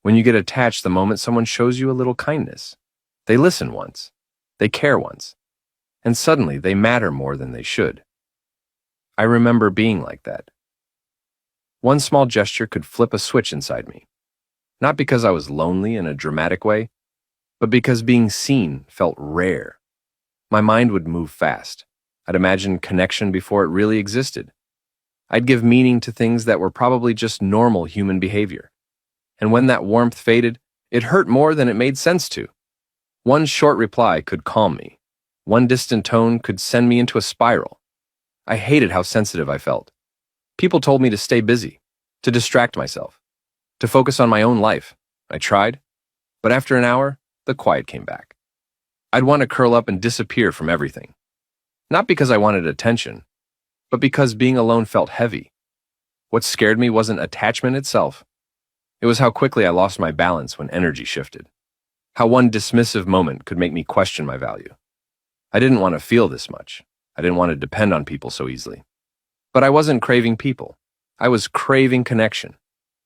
When you get attached the moment someone shows you a little kindness. They listen once. They care once. And suddenly they matter more than they should. I remember being like that. One small gesture could flip a switch inside me. Not because I was lonely in a dramatic way, but because being seen felt rare. My mind would move fast. I'd imagine connection before it really existed. I'd give meaning to things that were probably just normal human behavior. And when that warmth faded, it hurt more than it made sense to. One short reply could calm me. One distant tone could send me into a spiral. I hated how sensitive I felt. People told me to stay busy, to distract myself, to focus on my own life. I tried, but after an hour, the quiet came back. I'd want to curl up and disappear from everything. Not because I wanted attention, but because being alone felt heavy. What scared me wasn't attachment itself. It was how quickly I lost my balance when energy shifted. How one dismissive moment could make me question my value. I didn't want to feel this much. I didn't want to depend on people so easily. But I wasn't craving people. I was craving connection,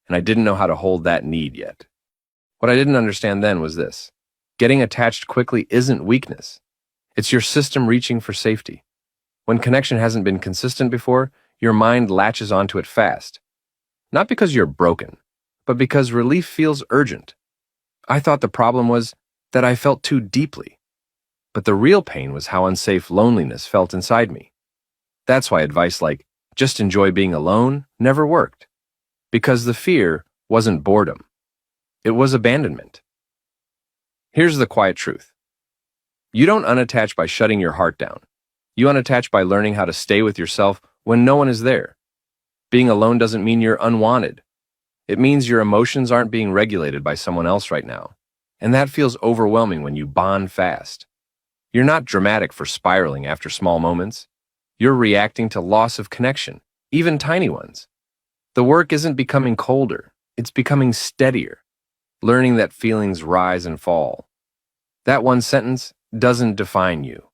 and I didn't know how to hold that need yet. What I didn't understand then was this. Getting attached quickly isn't weakness. It's your system reaching for safety. When connection hasn't been consistent before, your mind latches onto it fast. Not because you're broken, but because relief feels urgent. I thought the problem was that I felt too deeply. But the real pain was how unsafe loneliness felt inside me. That's why advice like, just enjoy being alone, never worked. Because the fear wasn't boredom. It was abandonment. Here's the quiet truth. You don't unattach by shutting your heart down. You unattach by learning how to stay with yourself when no one is there. Being alone doesn't mean you're unwanted. It means your emotions aren't being regulated by someone else right now. And that feels overwhelming when you bond fast. You're not dramatic for spiraling after small moments. You're reacting to loss of connection, even tiny ones. The work isn't becoming colder. It's becoming steadier. Learning that feelings rise and fall. That one sentence doesn't define you.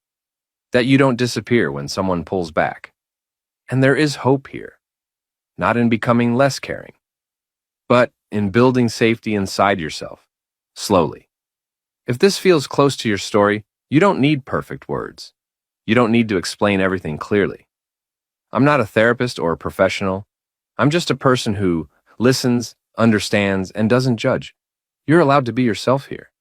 That you don't disappear when someone pulls back. And there is hope here. Not in becoming less caring, but in building safety inside yourself, slowly. If this feels close to your story, you don't need perfect words. You don't need to explain everything clearly. I'm not a therapist or a professional. I'm just a person who listens, understands, and doesn't judge. You're allowed to be yourself here.